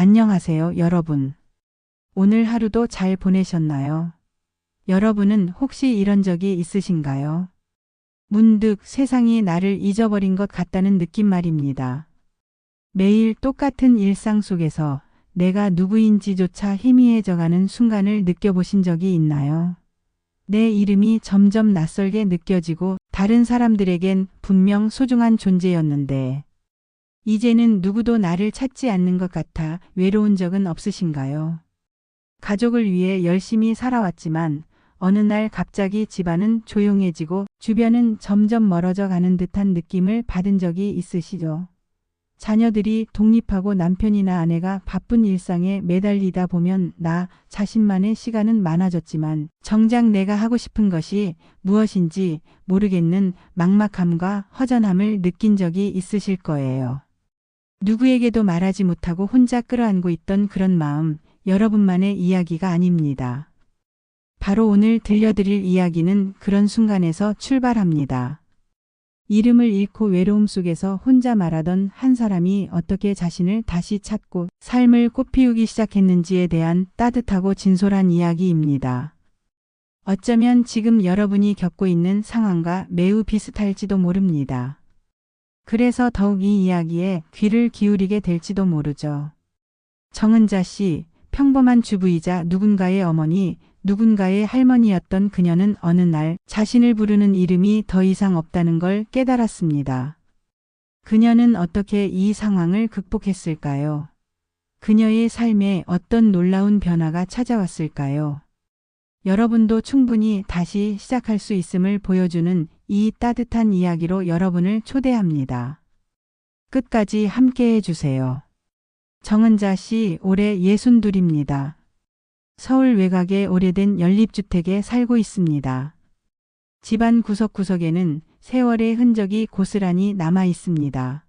안녕하세요, 여러분. 오늘 하루도 잘 보내셨나요? 여러분은 혹시 이런 적이 있으신가요? 문득 세상이 나를 잊어버린 것 같다는 느낌 말입니다. 매일 똑같은 일상 속에서 내가 누구인지조차 희미해져가는 순간을 느껴보신 적이 있나요? 내 이름이 점점 낯설게 느껴지고 다른 사람들에겐 분명 소중한 존재였는데 이제는 누구도 나를 찾지 않는 것 같아 외로운 적은 없으신가요? 가족을 위해 열심히 살아왔지만 어느 날 갑자기 집안은 조용해지고 주변은 점점 멀어져 가는 듯한 느낌을 받은 적이 있으시죠? 자녀들이 독립하고 남편이나 아내가 바쁜 일상에 매달리다 보면 나 자신만의 시간은 많아졌지만 정작 내가 하고 싶은 것이 무엇인지 모르겠는 막막함과 허전함을 느낀 적이 있으실 거예요. 누구에게도 말하지 못하고 혼자 끌어안고 있던 그런 마음, 여러분만의 이야기가 아닙니다. 바로 오늘 들려드릴 이야기는 그런 순간에서 출발합니다. 이름을 잃고 외로움 속에서 혼자 말하던 한 사람이 어떻게 자신을 다시 찾고 삶을 꽃피우기 시작했는지에 대한 따뜻하고 진솔한 이야기입니다. 어쩌면 지금 여러분이 겪고 있는 상황과 매우 비슷할지도 모릅니다. 그래서 더욱 이 이야기에 귀를 기울이게 될지도 모르죠. 정은자 씨, 평범한 주부이자 누군가의 어머니, 누군가의 할머니였던 그녀는 어느 날 자신을 부르는 이름이 더 이상 없다는 걸 깨달았습니다. 그녀는 어떻게 이 상황을 극복했을까요? 그녀의 삶에 어떤 놀라운 변화가 찾아왔을까요? 여러분도 충분히 다시 시작할 수 있음을 보여주는 이 따뜻한 이야기로 여러분을 초대합니다. 끝까지 함께 해주세요. 정은자 씨 올해 62입니다. 서울 외곽의 오래된 연립주택에 살고 있습니다. 집안 구석구석에는 세월의 흔적이 고스란히 남아 있습니다.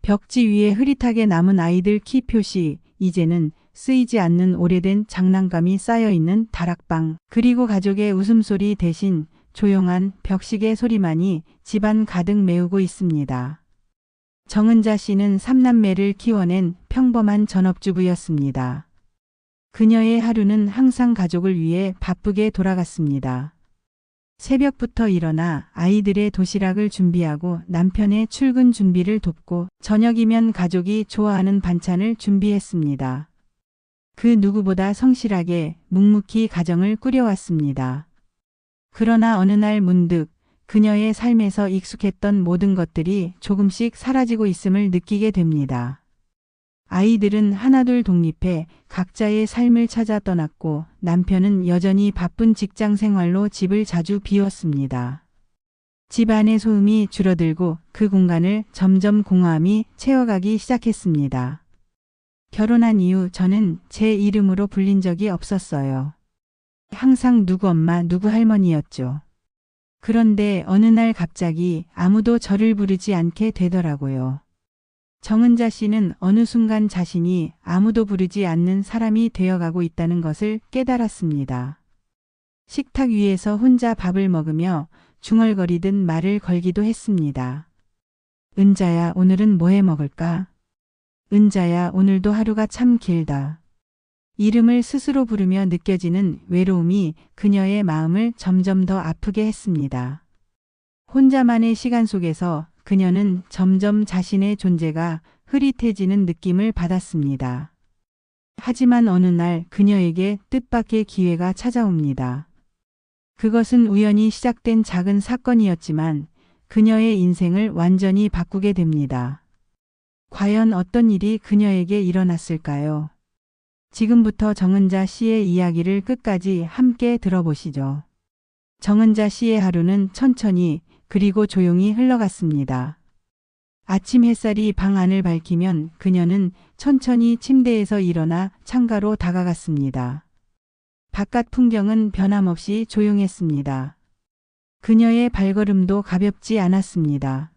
벽지 위에 흐릿하게 남은 아이들 키 표시, 이제는 쓰이지 않는 오래된 장난감이 쌓여 있는 다락방, 그리고 가족의 웃음소리 대신 조용한 벽시계 소리만이 집안 가득 메우고 있습니다. 정은자 씨는 3남매를 키워낸 평범한 전업주부였습니다. 그녀의 하루는 항상 가족을 위해 바쁘게 돌아갔습니다. 새벽부터 일어나 아이들의 도시락을 준비하고 남편의 출근 준비를 돕고 저녁이면 가족이 좋아하는 반찬을 준비했습니다. 그 누구보다 성실하게 묵묵히 가정을 꾸려왔습니다. 그러나 어느 날 문득 그녀의 삶에서 익숙했던 모든 것들이 조금씩 사라지고 있음을 느끼게 됩니다. 아이들은 하나둘 독립해 각자의 삶을 찾아 떠났고 남편은 여전히 바쁜 직장 생활로 집을 자주 비웠습니다. 집 안의 소음이 줄어들고 그 공간을 점점 공허함이 채워가기 시작했습니다. 결혼한 이후 저는 제 이름으로 불린 적이 없었어요. 항상 누구 엄마, 누구 할머니였죠. 그런데 어느 날 갑자기 아무도 저를 부르지 않게 되더라고요. 정은자 씨는 어느 순간 자신이 아무도 부르지 않는 사람이 되어가고 있다는 것을 깨달았습니다. 식탁 위에서 혼자 밥을 먹으며 중얼거리듯 말을 걸기도 했습니다. 은자야, 오늘은 뭐 해 먹을까? 은자야, 오늘도 하루가 참 길다. 이름을 스스로 부르며 느껴지는 외로움이 그녀의 마음을 점점 더 아프게 했습니다. 혼자만의 시간 속에서 그녀는 점점 자신의 존재가 흐릿해지는 느낌을 받았습니다. 하지만 어느 날 그녀에게 뜻밖의 기회가 찾아옵니다. 그것은 우연히 시작된 작은 사건이었지만 그녀의 인생을 완전히 바꾸게 됩니다. 과연 어떤 일이 그녀에게 일어났을까요? 지금부터 정은자 씨의 이야기를 끝까지 함께 들어보시죠. 정은자 씨의 하루는 천천히 그리고 조용히 흘러갔습니다. 아침 햇살이 방 안을 밝히면 그녀는 천천히 침대에서 일어나 창가로 다가갔습니다. 바깥 풍경은 변함없이 조용했습니다. 그녀의 발걸음도 가볍지 않았습니다.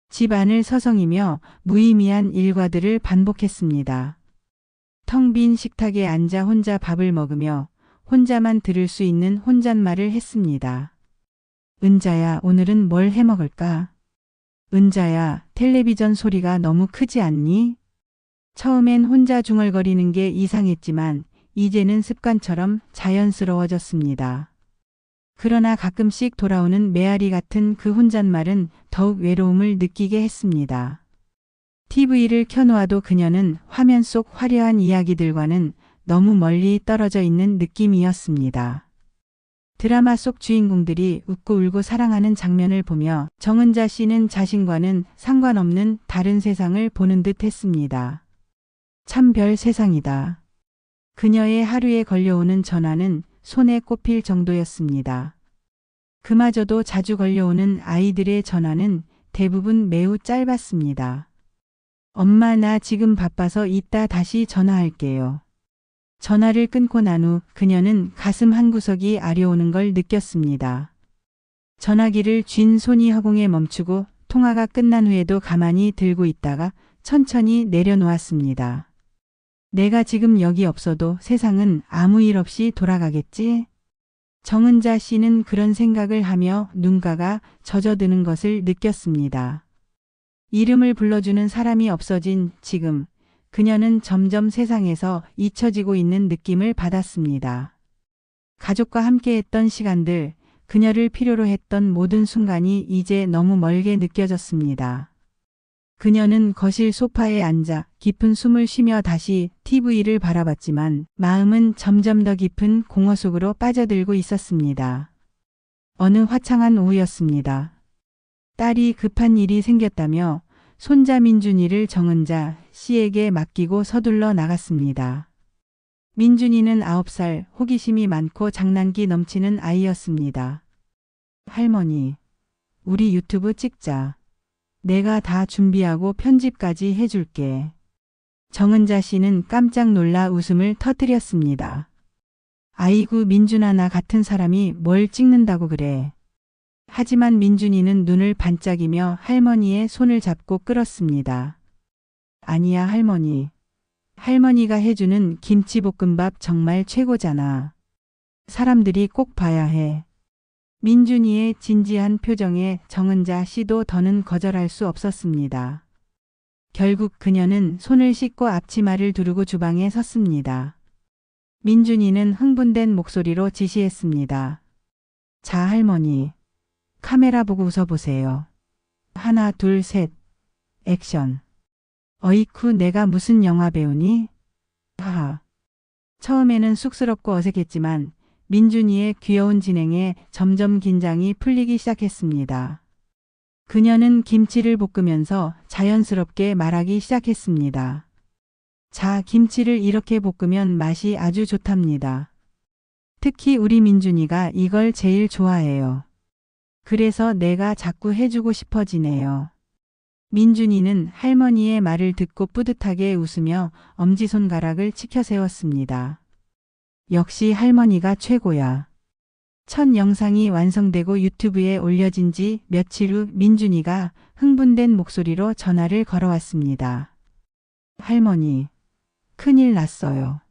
집 안을 서성이며 무의미한 일과들을 반복했습니다. 텅 빈 식탁에 앉아 혼자 밥을 먹으며 혼자만 들을 수 있는 혼잣말을 했습니다. 은자야, 오늘은 뭘 해 먹을까? 은자야, 텔레비전 소리가 너무 크지 않니? 처음엔 혼자 중얼거리는 게 이상했지만 이제는 습관처럼 자연스러워졌습니다. 그러나 가끔씩 돌아오는 메아리 같은 그 혼잣말은 더욱 외로움을 느끼게 했습니다. TV를 켜놓아도 그녀는 화면 속 화려한 이야기들과는 너무 멀리 떨어져 있는 느낌이었습니다. 드라마 속 주인공들이 웃고 울고 사랑하는 장면을 보며 정은자 씨는 자신과는 상관없는 다른 세상을 보는 듯 했습니다. 참 별 세상이다. 그녀의 하루에 걸려오는 전화는 손에 꼽힐 정도였습니다. 그마저도 자주 걸려오는 아이들의 전화는 대부분 매우 짧았습니다. 엄마, 나 지금 바빠서 이따 다시 전화할게요. 전화를 끊고 난 후 그녀는 가슴 한구석이 아려오는 걸 느꼈습니다. 전화기를 쥔 손이 허공에 멈추고 통화가 끝난 후에도 가만히 들고 있다가 천천히 내려놓았습니다. 내가 지금 여기 없어도 세상은 아무 일 없이 돌아가겠지? 정은자 씨는 그런 생각을 하며 눈가가 젖어드는 것을 느꼈습니다. 이름을 불러주는 사람이 없어진 지금 그녀는 점점 세상에서 잊혀지고 있는 느낌을 받았습니다. 가족과 함께했던 시간들, 그녀를 필요로 했던 모든 순간이 이제 너무 멀게 느껴졌습니다. 그녀는 거실 소파에 앉아 깊은 숨을 쉬며 다시 TV를 바라봤지만 마음은 점점 더 깊은 공허 속으로 빠져들고 있었습니다. 어느 화창한 오후였습니다. 딸이 급한 일이 생겼다며 손자 민준이를 정은자 씨에게 맡기고 서둘러 나갔습니다. 민준이는 9살, 호기심이 많고 장난기 넘치는 아이였습니다. 할머니, 우리 유튜브 찍자. 내가 다 준비하고 편집까지 해줄게. 정은자 씨는 깜짝 놀라 웃음을 터뜨렸습니다. 아이고, 민준아, 나 같은 사람이 뭘 찍는다고 그래. 하지만 민준이는 눈을 반짝이며 할머니의 손을 잡고 끌었습니다. 아니야, 할머니. 할머니가 해주는 김치볶음밥 정말 최고잖아. 사람들이 꼭 봐야 해. 민준이의 진지한 표정에 정은자 씨도 더는 거절할 수 없었습니다. 결국 그녀는 손을 씻고 앞치마를 두르고 주방에 섰습니다. 민준이는 흥분된 목소리로 지시했습니다. 자, 할머니. 카메라 보고 웃어보세요. 하나, 둘, 셋. 액션. 어이쿠, 내가 무슨 영화 배우니? 하하. 처음에는 쑥스럽고 어색했지만 민준이의 귀여운 진행에 점점 긴장이 풀리기 시작했습니다. 그녀는 김치를 볶으면서 자연스럽게 말하기 시작했습니다. 자, 김치를 이렇게 볶으면 맛이 아주 좋답니다. 특히 우리 민준이가 이걸 제일 좋아해요. 그래서 내가 자꾸 해주고 싶어지네요. 민준이는 할머니의 말을 듣고 뿌듯하게 웃으며 엄지손가락을 치켜 세웠습니다. 역시 할머니가 최고야. 첫 영상이 완성되고 유튜브에 올려진 지 며칠 후 민준이가 흥분된 목소리로 전화를 걸어왔습니다. 할머니, 큰일 났어요.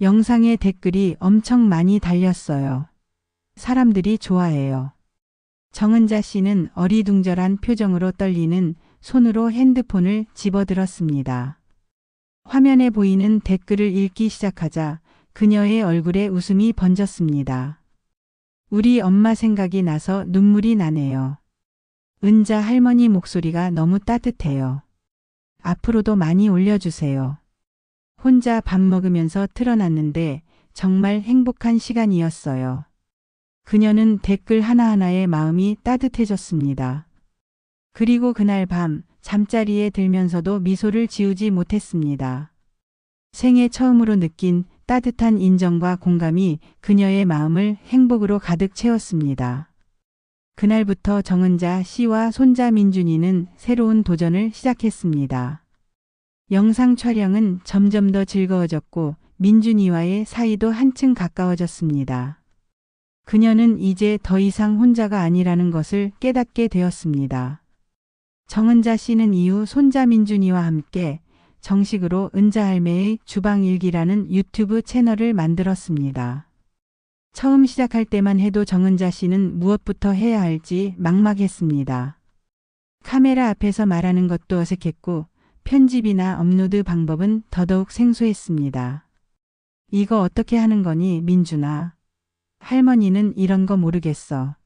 영상에 댓글이 엄청 많이 달렸어요. 사람들이 좋아해요. 정은자 씨는 어리둥절한 표정으로 떨리는 손으로 핸드폰을 집어들었습니다. 화면에 보이는 댓글을 읽기 시작하자 그녀의 얼굴에 웃음이 번졌습니다. 우리 엄마 생각이 나서 눈물이 나네요. 은자 할머니 목소리가 너무 따뜻해요. 앞으로도 많이 올려주세요. 혼자 밥 먹으면서 틀어놨는데 정말 행복한 시간이었어요. 그녀는 댓글 하나하나에 마음이 따뜻해졌습니다. 그리고 그날 밤 잠자리에 들면서도 미소를 지우지 못했습니다. 생애 처음으로 느낀 따뜻한 인정과 공감이 그녀의 마음을 행복으로 가득 채웠습니다. 그날부터 정은자 씨와 손자 민준이는 새로운 도전을 시작했습니다. 영상 촬영은 점점 더 즐거워졌고 민준이와의 사이도 한층 가까워졌습니다. 그녀는 이제 더 이상 혼자가 아니라는 것을 깨닫게 되었습니다. 정은자 씨는 이후 손자 민준이와 함께 정식으로 은자할매의 주방일기라는 유튜브 채널을 만들었습니다. 처음 시작할 때만 해도 정은자 씨는 무엇부터 해야 할지 막막했습니다. 카메라 앞에서 말하는 것도 어색했고 편집이나 업로드 방법은 더더욱 생소했습니다. 이거 어떻게 하는 거니, 민준아? 할머니는 이런 거 모르겠어.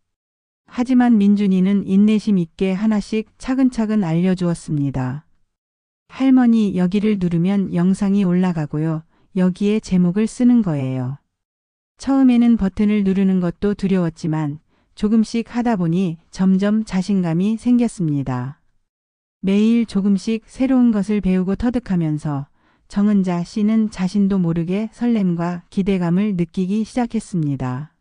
하지만 민준이는 인내심 있게 하나씩 차근차근 알려주었습니다. 할머니, 여기를 누르면 영상이 올라가고요. 여기에 제목을 쓰는 거예요. 처음에는 버튼을 누르는 것도 두려웠지만 조금씩 하다 보니 점점 자신감이 생겼습니다. 매일 조금씩 새로운 것을 배우고 터득하면서 정은자 씨는 자신도 모르게 설렘과 기대감을 느끼기 시작했습니다.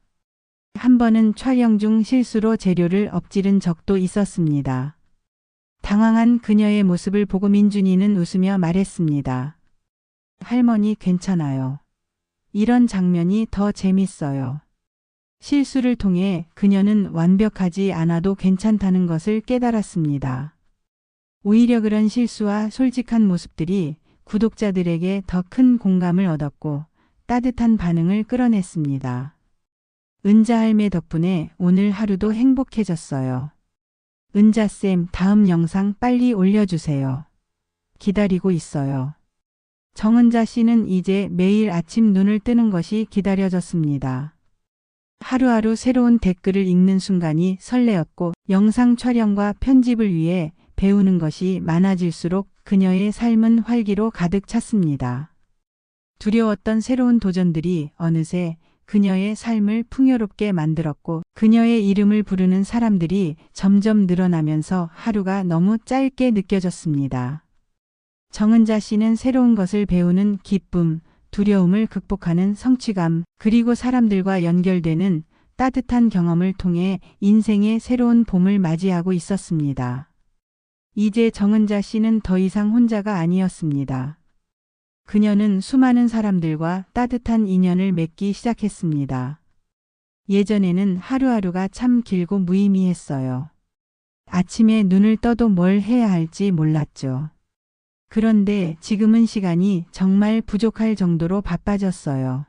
한 번은 촬영 중 실수로 재료를 엎지른 적도 있었습니다. 당황한 그녀의 모습을 보고 민준이는 웃으며 말했습니다. 할머니, 괜찮아요. 이런 장면이 더 재밌어요. 실수를 통해 그녀는 완벽하지 않아도 괜찮다는 것을 깨달았습니다. 오히려 그런 실수와 솔직한 모습들이 구독자들에게 더 큰 공감을 얻었고 따뜻한 반응을 끌어냈습니다. 은자 할매 덕분에 오늘 하루도 행복해졌어요. 은자쌤, 다음 영상 빨리 올려주세요. 기다리고 있어요. 정은자 씨는 이제 매일 아침 눈을 뜨는 것이 기다려졌습니다. 하루하루 새로운 댓글을 읽는 순간이 설레었고 영상 촬영과 편집을 위해 배우는 것이 많아질수록 그녀의 삶은 활기로 가득 찼습니다. 두려웠던 새로운 도전들이 어느새 그녀의 삶을 풍요롭게 만들었고 그녀의 이름을 부르는 사람들이 점점 늘어나면서 하루가 너무 짧게 느껴졌습니다. 정은자 씨는 새로운 것을 배우는 기쁨, 두려움을 극복하는 성취감, 그리고 사람들과 연결되는 따뜻한 경험을 통해 인생의 새로운 봄을 맞이하고 있었습니다. 이제 정은자 씨는 더 이상 혼자가 아니었습니다. 그녀는 수많은 사람들과 따뜻한 인연을 맺기 시작했습니다. 예전에는 하루하루가 참 길고 무의미했어요. 아침에 눈을 떠도 뭘 해야 할지 몰랐죠. 그런데 지금은 시간이 정말 부족할 정도로 바빠졌어요.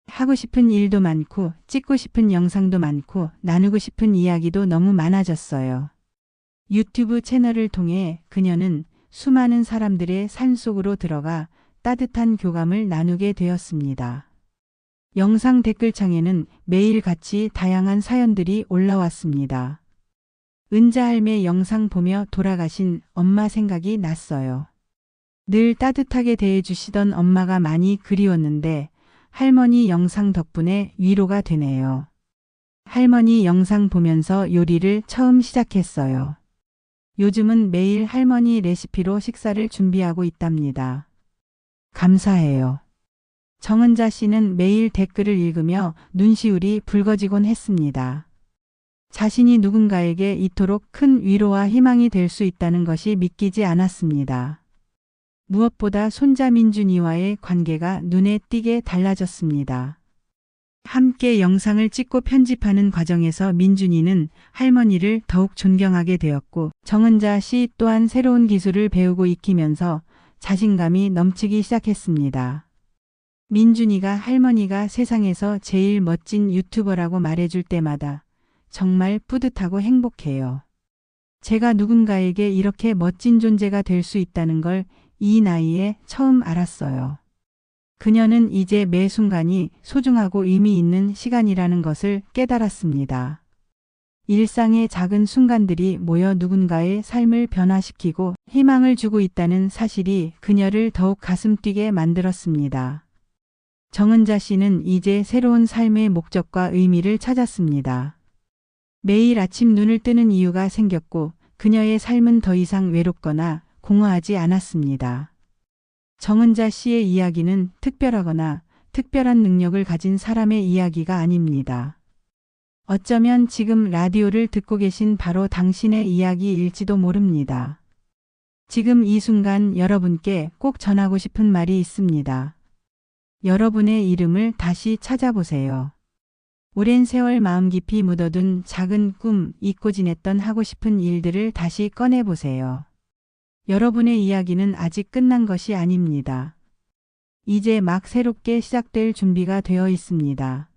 하고 싶은 일도 많고 찍고 싶은 영상도 많고 나누고 싶은 이야기도 너무 많아졌어요. 유튜브 채널을 통해 그녀는 수많은 사람들의 삶 속으로 들어가 따뜻한 교감을 나누게 되었습니다. 영상 댓글창에는 매일같이 다양한 사연들이 올라왔습니다. 은자 할매 영상 보며 돌아가신 엄마 생각이 났어요. 늘 따뜻하게 대해주시던 엄마가 많이 그리웠는데 할머니 영상 덕분에 위로가 되네요. 할머니 영상 보면서 요리를 처음 시작했어요. 요즘은 매일 할머니 레시피로 식사를 준비하고 있답니다. 감사해요. 정은자 씨는 매일 댓글을 읽으며 눈시울이 붉어지곤 했습니다. 자신이 누군가에게 이토록 큰 위로와 희망이 될 수 있다는 것이 믿기지 않았습니다. 무엇보다 손자 민준이와의 관계가 눈에 띄게 달라졌습니다. 함께 영상을 찍고 편집하는 과정에서 민준이는 할머니를 더욱 존경하게 되었고 정은자 씨 또한 새로운 기술을 배우고 익히면서 자신감이 넘치기 시작했습니다. 민준이가 할머니가 세상에서 제일 멋진 유튜버라고 말해줄 때마다 정말 뿌듯하고 행복해요. 제가 누군가에게 이렇게 멋진 존재가 될 수 있다는 걸 이 나이에 처음 알았어요. 그녀는 이제 매 순간이 소중하고 의미 있는 시간이라는 것을 깨달았습니다. 일상의 작은 순간들이 모여 누군가의 삶을 변화시키고 희망을 주고 있다는 사실이 그녀를 더욱 가슴 뛰게 만들었습니다. 정은자 씨는 이제 새로운 삶의 목적과 의미를 찾았습니다. 매일 아침 눈을 뜨는 이유가 생겼고 그녀의 삶은 더 이상 외롭거나 공허하지 않았습니다. 정은자 씨의 이야기는 특별하거나 특별한 능력을 가진 사람의 이야기가 아닙니다. 어쩌면 지금 라디오를 듣고 계신 바로 당신의 이야기일지도 모릅니다. 지금 이 순간 여러분께 꼭 전하고 싶은 말이 있습니다. 여러분의 이름을 다시 찾아보세요. 오랜 세월 마음 깊이 묻어둔 작은 꿈, 잊고 지냈던 하고 싶은 일들을 다시 꺼내보세요. 여러분의 이야기는 아직 끝난 것이 아닙니다. 이제 막 새롭게 시작될 준비가 되어 있습니다.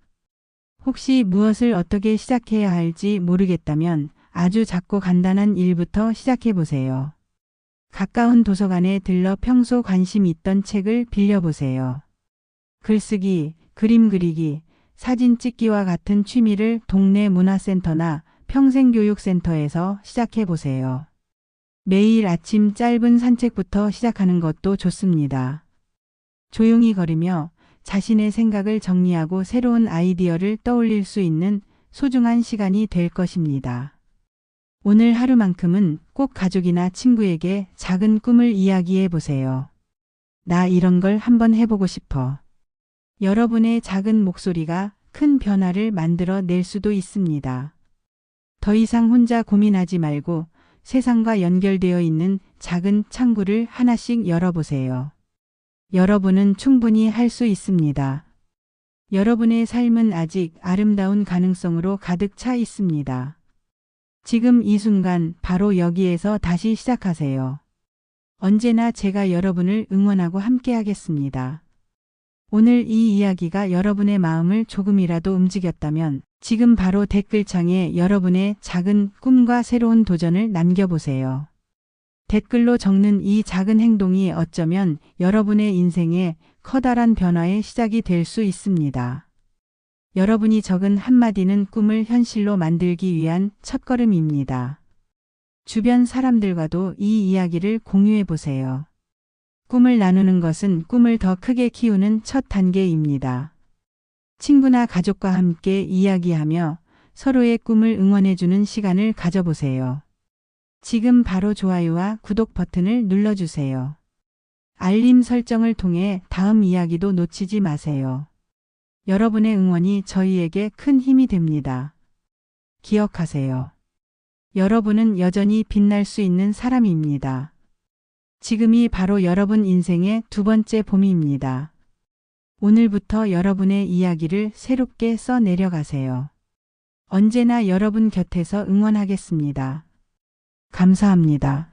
혹시 무엇을 어떻게 시작해야 할지 모르겠다면 아주 작고 간단한 일부터 시작해 보세요. 가까운 도서관에 들러 평소 관심 있던 책을 빌려보세요. 글쓰기, 그림 그리기, 사진 찍기와 같은 취미를 동네 문화센터나 평생교육센터에서 시작해보세요. 매일 아침 짧은 산책부터 시작하는 것도 좋습니다. 조용히 걸으며 자신의 생각을 정리하고 새로운 아이디어를 떠올릴 수 있는 소중한 시간이 될 것입니다. 오늘 하루만큼은 꼭 가족이나 친구에게 작은 꿈을 이야기해 보세요. 나 이런 걸 한번 해보고 싶어. 여러분의 작은 목소리가 큰 변화를 만들어 낼 수도 있습니다. 더 이상 혼자 고민하지 말고 세상과 연결되어 있는 작은 창구를 하나씩 열어보세요. 여러분은 충분히 할 수 있습니다. 여러분의 삶은 아직 아름다운 가능성으로 가득 차 있습니다. 지금 이 순간 바로 여기에서 다시 시작하세요. 언제나 제가 여러분을 응원하고 함께 하겠습니다. 오늘 이 이야기가 여러분의 마음을 조금이라도 움직였다면 지금 바로 댓글창에 여러분의 작은 꿈과 새로운 도전을 남겨보세요. 댓글로 적는 이 작은 행동이 어쩌면 여러분의 인생의 커다란 변화의 시작이 될 수 있습니다. 여러분이 적은 한마디는 꿈을 현실로 만들기 위한 첫걸음입니다. 주변 사람들과도 이 이야기를 공유해 보세요. 꿈을 나누는 것은 꿈을 더 크게 키우는 첫 단계입니다. 친구나 가족과 함께 이야기하며 서로의 꿈을 응원해주는 시간을 가져보세요. 지금 바로 좋아요와 구독 버튼을 눌러주세요. 알림 설정을 통해 다음 이야기도 놓치지 마세요. 여러분의 응원이 저희에게 큰 힘이 됩니다. 기억하세요. 여러분은 여전히 빛날 수 있는 사람입니다. 지금이 바로 여러분 인생의 두 번째 봄입니다. 오늘부터 여러분의 이야기를 새롭게 써 내려가세요. 언제나 여러분 곁에서 응원하겠습니다. 감사합니다.